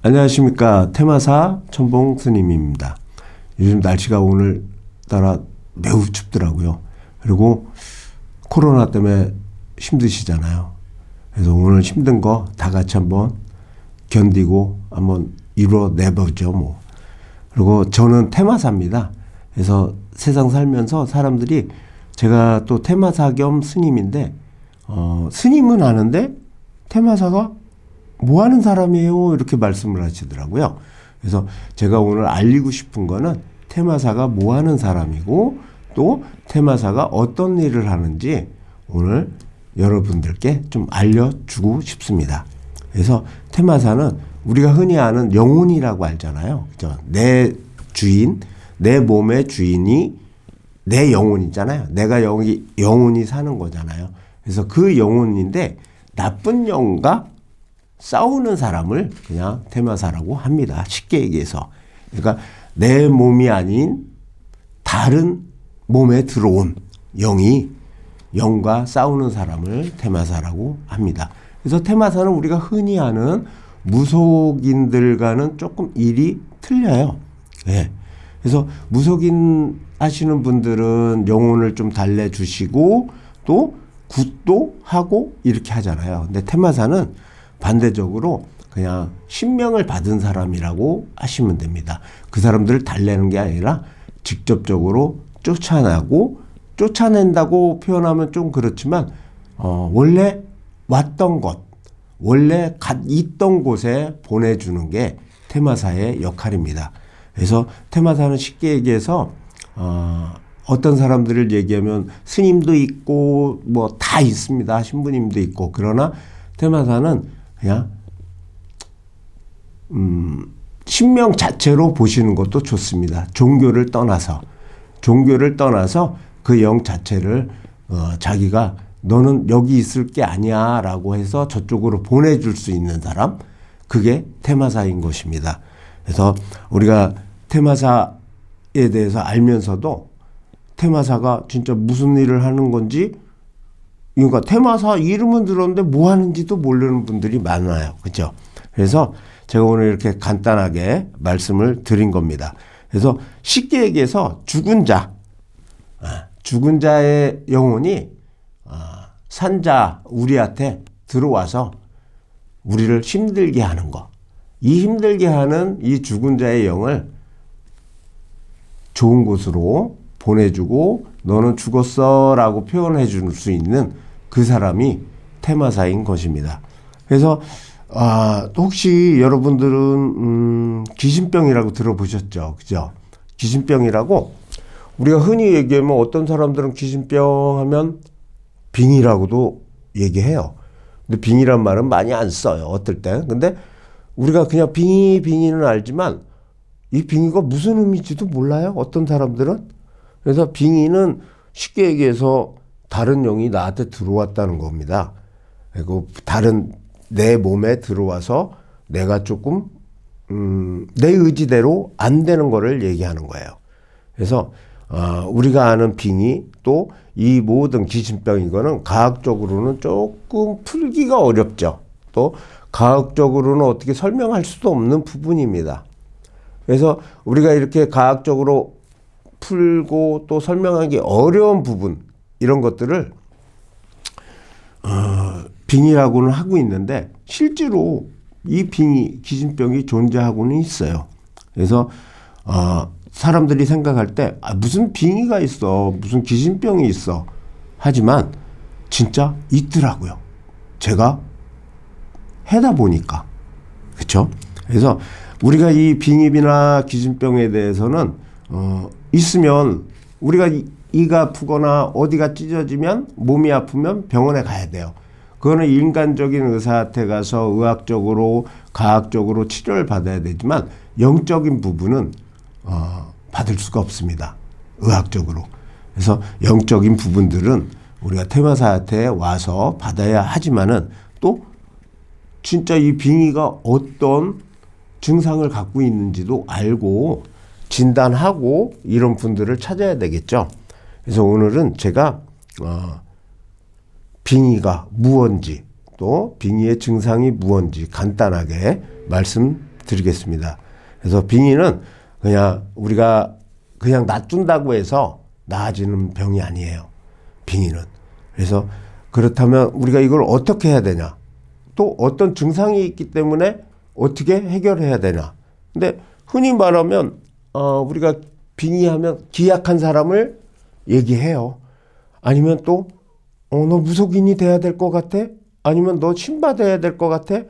안녕하십니까. 테마사 천봉 스님입니다. 요즘 날씨가 오늘따라 매우 춥더라고요. 그리고 코로나 때문에 힘드시잖아요. 그래서 오늘 힘든 거 다 같이 한번 견디고 한번 이뤄내보죠 뭐. 그리고 저는 테마사입니다. 그래서 세상 살면서 사람들이 제가 또 테마사 겸 스님인데 스님은 아는데 테마사가 뭐 하는 사람이에요? 이렇게 말씀을 하시더라고요. 그래서 제가 오늘 알리고 싶은 거는 테마사가 뭐 하는 사람이고 또 테마사가 어떤 일을 하는지 오늘 여러분들께 좀 알려주고 싶습니다. 그래서 테마사는 우리가 흔히 아는 영혼이라고 알잖아요. 그죠? 내 주인, 내 몸의 주인이 내 영혼이잖아요. 내가 여기 영혼이 사는 거잖아요. 그래서 그 영혼인데 나쁜 영혼과 싸우는 사람을 그냥 테마사라고 합니다. 쉽게 얘기해서. 그러니까 내 몸이 아닌 다른 몸에 들어온 영과 싸우는 사람을 테마사라고 합니다. 그래서 테마사는 우리가 흔히 아는 무속인들과는 조금 일이 틀려요. 네. 그래서 무속인 하시는 분들은 영혼을 좀 달래주시고 또 굿도 하고 이렇게 하잖아요. 근데 테마사는 반대적으로 그냥 신명을 받은 사람이라고 하시면 됩니다. 그 사람들을 달래는 게 아니라 직접적으로 쫓아낸다고 표현하면 좀 그렇지만 원래 왔던 것, 원래 있던 곳에 보내주는 게 테마사의 역할입니다. 그래서 테마사는 쉽게 얘기해서 어떤 사람들을 얘기하면 스님도 있고 뭐 다 있습니다. 신부님도 있고. 그러나 테마사는 그냥 신명 자체로 보시는 것도 좋습니다. 종교를 떠나서 그 영 자체를 자기가 너는 여기 있을 게 아니야 라고 해서 저쪽으로 보내줄 수 있는 사람, 그게 테마사인 것입니다. 그래서 우리가 테마사에 대해서 알면서도 테마사가 진짜 무슨 일을 하는 건지, 그러니까 테마사 이름은 들었는데 뭐 하는지도 모르는 분들이 많아요. 그렇죠? 그래서 제가 오늘 이렇게 간단하게 말씀을 드린 겁니다. 그래서 쉽게 얘기해서 죽은 자의 영혼이 산자 우리한테 들어와서 우리를 힘들게 하는 거, 이 힘들게 하는 이 죽은 자의 영을 좋은 곳으로 보내주고 너는 죽었어 라고 표현해 줄 수 있는 그 사람이 테마사인 것입니다. 그래서 혹시 여러분들은 귀신병이라고 들어보셨죠? 그죠? 귀신병이라고 우리가 흔히 얘기하면 어떤 사람들은 귀신병 하면 빙이라고도 얘기해요. 근데 빙이란 말은 많이 안 써요. 어떨 때. 근데 우리가 그냥 빙이는 알지만 이 빙이가 무슨 의미인지도 몰라요. 어떤 사람들은. 그래서 빙이는 쉽게 얘기해서 다른 영이 나한테 들어왔다는 겁니다. 그리고 다른 내 몸에 들어와서 내가 조금 내 의지대로 안 되는 거를 얘기하는 거예요. 그래서 우리가 아는 빙의 또 이 모든 귀신병 이거는 과학적으로는 조금 풀기가 어렵죠. 또 과학적으로는 어떻게 설명할 수도 없는 부분입니다. 그래서 우리가 이렇게 과학적으로 풀고 또 설명하기 어려운 부분, 이런 것들을 빙의라고는 하고 있는데 실제로 이 빙의, 귀신병이 존재하고는 있어요. 그래서 사람들이 생각할 때 무슨 빙의가 있어, 무슨 귀신병이 있어 하지만 진짜 있더라고요. 제가 해다 보니까. 그렇죠? 그래서 우리가 이 빙의나 귀신병에 대해서는 있으면 우리가 이가 아프거나 어디가 찢어지면 몸이 아프면 병원에 가야 돼요. 그거는 인간적인 의사한테 가서 의학적으로 과학적으로 치료를 받아야 되지만 영적인 부분은 받을 수가 없습니다. 의학적으로. 그래서 영적인 부분들은 우리가 퇴마사한테 와서 받아야 하지만은 또 진짜 이 빙의가 어떤 증상을 갖고 있는지도 알고 진단하고 이런 분들을 찾아야 되겠죠. 그래서 오늘은 제가 빙의가 무언지 또 빙의의 증상이 무언지 간단하게 말씀드리겠습니다. 그래서 빙의는 그냥 우리가 그냥 놔둔다고 해서 나아지는 병이 아니에요. 빙의는. 그래서 그렇다면 우리가 이걸 어떻게 해야 되냐? 또 어떤 증상이 있기 때문에 어떻게 해결해야 되냐? 근데 흔히 말하면 우리가 빙의하면 기약한 사람을 얘기해요. 아니면 또 너 무속인이 돼야 될 것 같아? 아니면 너 신받아야 될 것 같아?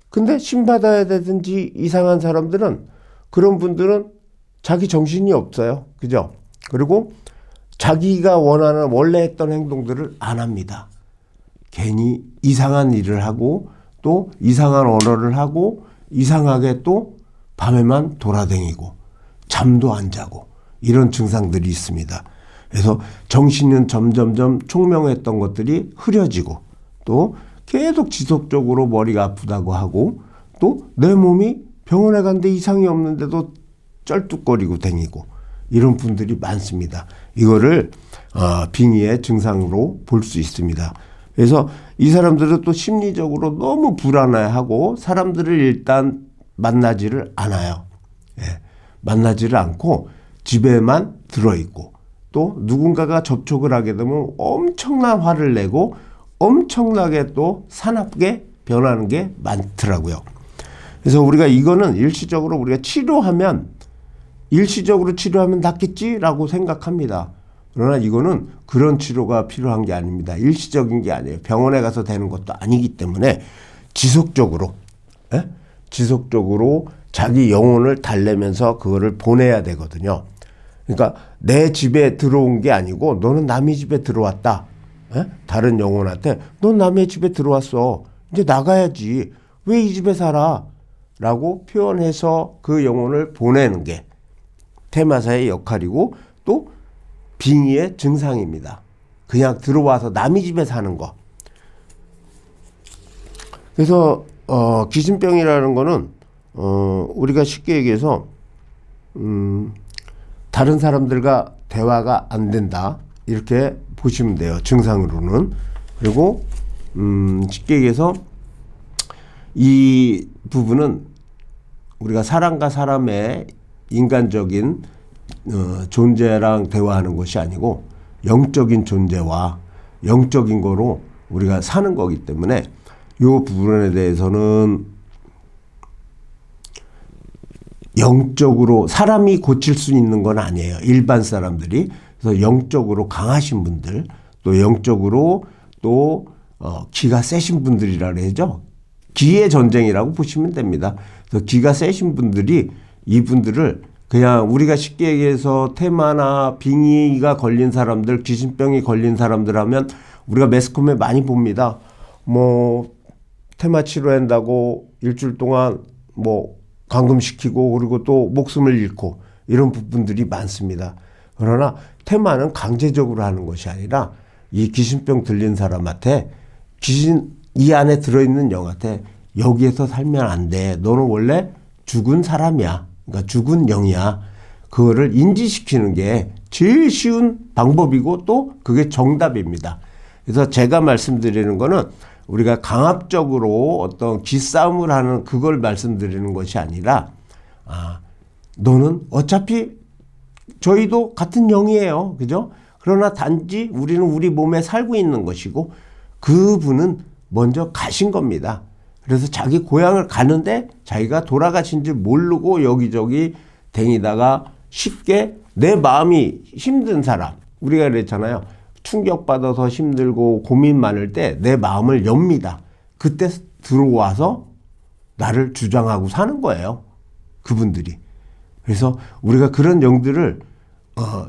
근데 신받아야 되든지 이상한 사람들은 그런 분들은 자기 정신이 없어요. 그죠? 그리고 자기가 원하는 원래 했던 행동들을 안 합니다. 괜히 이상한 일을 하고 또 이상한 언어를 하고 이상하게 또 밤에만 돌아다니고 잠도 안 자고 이런 증상들이 있습니다. 그래서 정신은 점점점 총명했던 것들이 흐려지고 또 계속 지속적으로 머리가 아프다고 하고 또 내 몸이 병원에 갔는데 이상이 없는데도 쩔뚝거리고 다니고 이런 분들이 많습니다. 이거를 빙의의 증상으로 볼 수 있습니다. 그래서 이 사람들은 또 심리적으로 너무 불안해하고 사람들을 일단 만나지를 않아요. 예, 만나지를 않고 집에만 들어있고 또 누군가가 접촉을 하게 되면 엄청난 화를 내고 엄청나게 또 사납게 변하는 게 많더라고요. 그래서 우리가 이거는 일시적으로 우리가 일시적으로 치료하면 낫겠지라고 생각합니다. 그러나 이거는 그런 치료가 필요한 게 아닙니다. 일시적인 게 아니에요. 병원에 가서 되는 것도 아니기 때문에 지속적으로 자기 영혼을 달래면서 그거를 보내야 되거든요. 그러니까 내 집에 들어온 게 아니고 너는 남의 집에 들어왔다. 다른 영혼한테 넌 남의 집에 들어왔어. 이제 나가야지. 왜 이 집에 살아? 라고 표현해서 그 영혼을 보내는 게 퇴마사의 역할이고 또 빙의의 증상입니다. 그냥 들어와서 남의 집에 사는 거. 그래서 귀신병이라는 거는 우리가 쉽게 얘기해서 다른 사람들과 대화가 안 된다 이렇게 보시면 돼요. 증상으로는. 그리고 쉽게 얘기해서 이 부분은 우리가 사람과 사람의 인간적인 존재랑 대화하는 것이 아니고 영적인 존재와 영적인 거로 우리가 사는 거기 때문에 이 부분에 대해서는 영적으로 사람이 고칠 수 있는 건 아니에요. 일반 사람들이. 그래서 영적으로 강하신 분들 또 영적으로 또 기가 세신 분들이라 그러죠. 기의 전쟁이라고 보시면 됩니다. 그래서 기가 세신 분들이 이분들을 그냥 우리가 쉽게 얘기해서 퇴마나 빙의가 걸린 사람들, 귀신병이 걸린 사람들 하면 우리가 매스컴에 많이 봅니다. 뭐 퇴마 치료한다고 일주일 동안 뭐 감금시키고 그리고 또 목숨을 잃고 이런 부분들이 많습니다. 그러나 퇴마는 강제적으로 하는 것이 아니라 이 귀신병 들린 사람한테 귀신 이 안에 들어있는 영한테 여기에서 살면 안 돼. 너는 원래 죽은 사람이야. 그러니까 죽은 영이야. 그거를 인지시키는 게 제일 쉬운 방법이고 또 그게 정답입니다. 그래서 제가 말씀드리는 거는 우리가 강압적으로 어떤 기싸움을 하는 그걸 말씀드리는 것이 아니라 너는 어차피 저희도 같은 영이에요. 그죠? 그러나 단지 우리는 우리 몸에 살고 있는 것이고 그분은 먼저 가신 겁니다. 그래서 자기 고향을 가는데 자기가 돌아가신 줄 모르고 여기저기 댕기다가 쉽게 내 마음이 힘든 사람 우리가 그랬잖아요. 충격받아서 힘들고 고민 많을 때 내 마음을 엽니다. 그때 들어와서 나를 주장하고 사는 거예요. 그분들이. 그래서 우리가 그런 영들을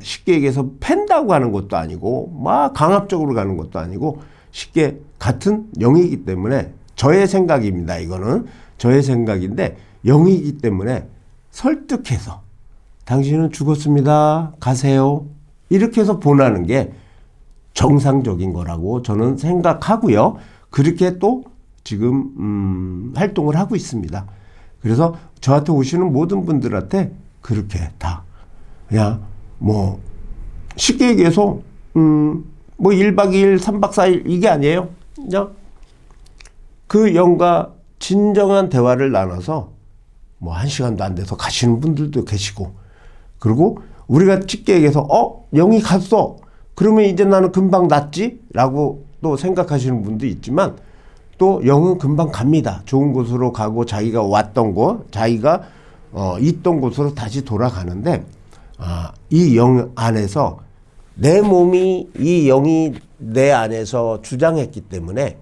쉽게 얘기해서 팬다고 하는 것도 아니고 막 강압적으로 가는 것도 아니고 쉽게 같은 영이기 때문에 저의 생각입니다. 이거는 저의 생각인데 영이기 때문에 설득해서 당신은 죽었습니다. 가세요. 이렇게 해서 보내는 게 정상적인 거라고 저는 생각하고요. 그렇게 또 지금 활동을 하고 있습니다. 그래서 저한테 오시는 모든 분들한테 그렇게 다 그냥 뭐 쉽게 얘기해서 뭐 1박 2일, 3박 4일 이게 아니에요. 그냥 그 영과 진정한 대화를 나눠서 뭐 1시간도 안 돼서 가시는 분들도 계시고, 그리고 우리가 쉽게 얘기해서 영이 갔어. 그러면 이제 나는 금방 낫지? 라고 또 생각하시는 분도 있지만, 또 영은 금방 갑니다. 좋은 곳으로 가고 자기가 왔던 곳, 자기가 있던 곳으로 다시 돌아가는데, 이 영 안에서 내 몸이 이 영이 내 안에서 주장했기 때문에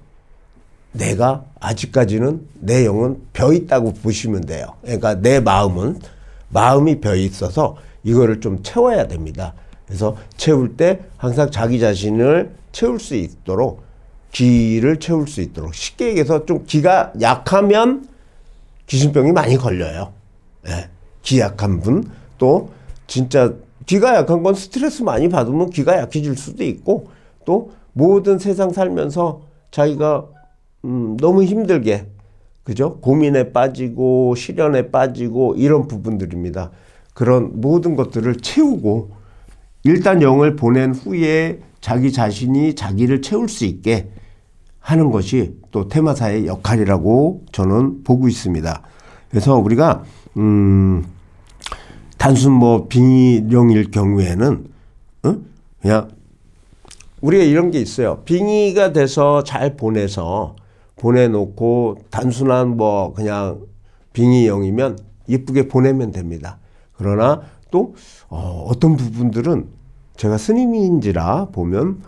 내가 아직까지는 내 영은 벼 있다고 보시면 돼요. 그러니까 내 마음이 벼 있어서 이거를 좀 채워야 됩니다. 그래서 채울 때 항상 자기 자신을 채울 수 있도록, 기를 채울 수 있도록, 쉽게 얘기해서 좀 기가 약하면 귀신병이 많이 걸려요. 네. 기 약한 분, 또 진짜 기가 약한 건 스트레스 많이 받으면 기가 약해질 수도 있고, 또 모든 세상 살면서 자기가 너무 힘들게, 그죠? 고민에 빠지고 시련에 빠지고 이런 부분들입니다. 그런 모든 것들을 채우고 일단 영을 보낸 후에 자기 자신이 자기를 채울 수 있게 하는 것이 또 테마사의 역할이라고 저는 보고 있습니다. 그래서 우리가 단순 뭐 빙의령일 경우에는 그냥 우리가 이런 게 있어요. 빙의가 돼서 잘 보내놓고 단순한 뭐 그냥 빙의령이면 예쁘게 보내면 됩니다. 그러나 또 어떤 부분들은 제가 스님인지라 보면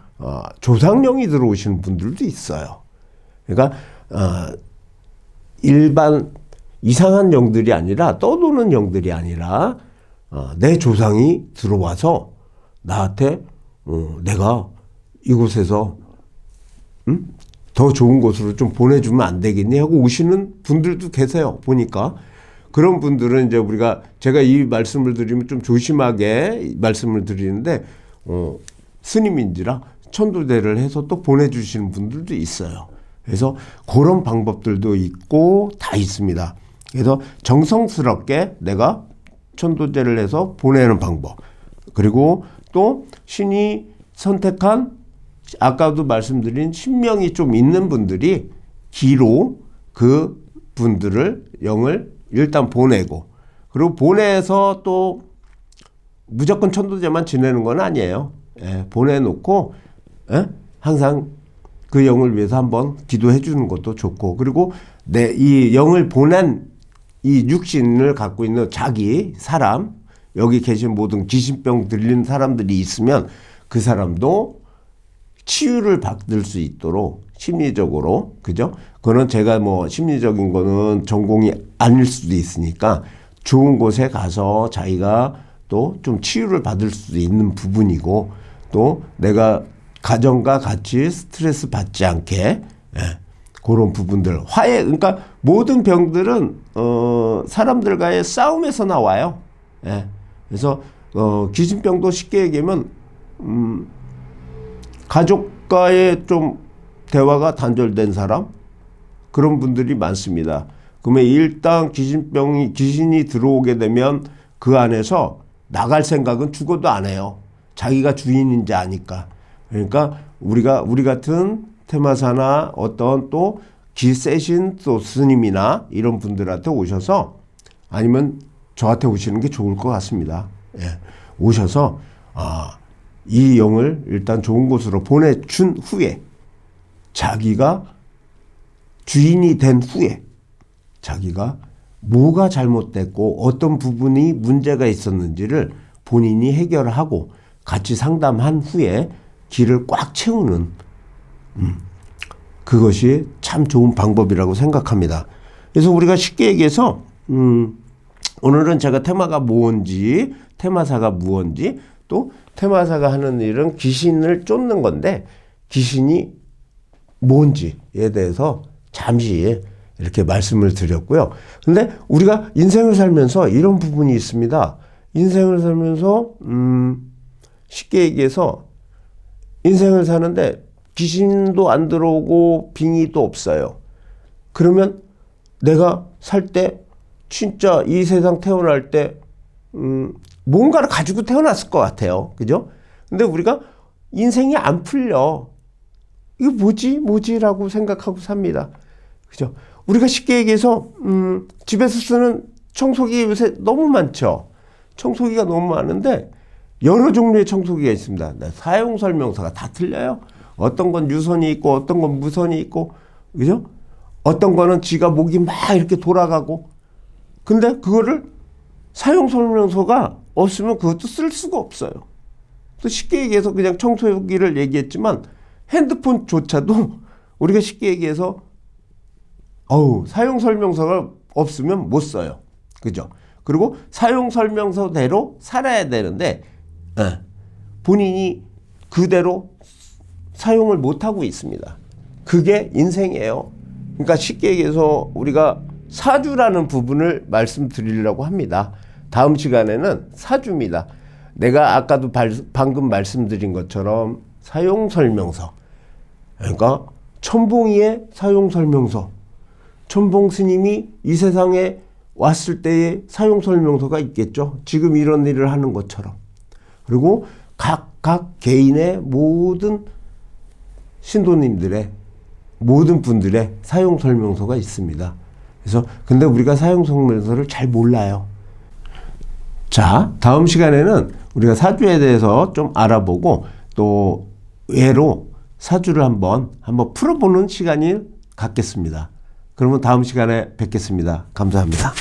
조상령이 들어오시는 분들도 있어요. 그러니까 일반 이상한 영들이 아니라, 떠도는 영들이 아니라 내 조상이 들어와서 나한테 내가 이곳에서 더 좋은 곳으로 좀 보내주면 안 되겠니 하고 오시는 분들도 계세요. 보니까 그런 분들은 이제 제가 이 말씀을 드리면 좀 조심하게 말씀을 드리는데 스님인지라 천도대를 해서 또 보내주시는 분들도 있어요. 그래서 그런 방법들도 있고 다 있습니다. 그래서 정성스럽게 내가 천도제를 해서 보내는 방법, 그리고 또 신이 선택한 아까도 말씀드린 신명이 좀 있는 분들이 기로 그 분들을 영을 일단 보내고, 그리고 보내서 또 무조건 천도제만 지내는 건 아니에요. 보내놓고 항상 그 영을 위해서 한번 기도해 주는 것도 좋고, 그리고 이 영을 보낸 이 육신을 갖고 있는 자기 사람, 여기 계신 모든 귀신병 들린 사람들이 있으면 그 사람도 치유를 받을 수 있도록 심리적으로, 그죠? 그거는 제가 뭐 심리적인 거는 전공이 아닐 수도 있으니까 좋은 곳에 가서 자기가 또 좀 치유를 받을 수도 있는 부분이고, 또 내가 가정과 같이 스트레스 받지 않게 그런 부분들, 화해, 그러니까 모든 병들은 사람들과의 싸움에서 나와요. 그래서 귀신병도 쉽게 얘기하면 가족과의 좀 대화가 단절된 사람, 그런 분들이 많습니다. 그러면 일단 귀신이 들어오게 되면 그 안에서 나갈 생각은 죽어도 안 해요. 자기가 주인인지 아니까. 그러니까 우리 같은 테마사나 어떤 또 기 세신 또 스님이나 이런 분들한테 오셔서, 아니면 저한테 오시는 게 좋을 것 같습니다. 오셔서 이 영을 일단 좋은 곳으로 보내준 후에, 자기가 주인이 된 후에 자기가 뭐가 잘못됐고 어떤 부분이 문제가 있었는지를 본인이 해결하고 같이 상담한 후에 기를 꽉 채우는 그것이 참 좋은 방법이라고 생각합니다. 그래서 우리가 쉽게 얘기해서 오늘은 제가 테마가 뭔지, 테마사가 무언지, 또 테마사가 하는 일은 귀신을 쫓는 건데 귀신이 뭔지에 대해서 잠시 이렇게 말씀을 드렸고요. 근데 우리가 인생을 살면서 이런 부분이 있습니다. 인생을 살면서 쉽게 얘기해서 인생을 사는데 귀신도 안 들어오고 빙의도 없어요. 그러면 내가 살 때 진짜 이 세상 태어날 때 뭔가를 가지고 태어났을 것 같아요. 그죠? 근데 우리가 인생이 안 풀려. 이거 뭐지? 라고 생각하고 삽니다. 그죠? 우리가 쉽게 얘기해서 집에서 쓰는 청소기 요새 너무 많죠. 청소기가 너무 많은데 여러 종류의 청소기가 있습니다. 사용 설명서가 다 틀려요. 어떤 건 유선이 있고 어떤 건 무선이 있고, 그죠? 어떤 거는 지가 목이 막 이렇게 돌아가고. 근데 그거를 사용 설명서가 없으면 그것도 쓸 수가 없어요. 또 쉽게 얘기해서 그냥 청소기를 얘기했지만 핸드폰조차도 우리가 쉽게 얘기해서 사용 설명서가 없으면 못 써요. 그죠? 그리고 사용 설명서대로 살아야 되는데 본인이 그대로 사용을 못하고 있습니다. 그게 인생이에요. 그러니까 쉽게 얘기해서 우리가 사주라는 부분을 말씀드리려고 합니다. 다음 시간에는 사주입니다. 내가 아까도 방금 말씀드린 것처럼 사용 설명서, 그러니까 천봉이의 사용 설명서, 천봉 스님이 이 세상에 왔을 때의 사용 설명서가 있겠죠. 지금 이런 일을 하는 것처럼. 그리고 각 개인의 모든 신도님들의 모든 분들의 사용 설명서가 있습니다. 그래서 근데 우리가 사용 설명서를 잘 몰라요. 자, 다음 시간에는 우리가 사주에 대해서 좀 알아보고 또 예로 사주를 한번 풀어보는 시간을 갖겠습니다. 그러면 다음 시간에 뵙겠습니다. 감사합니다.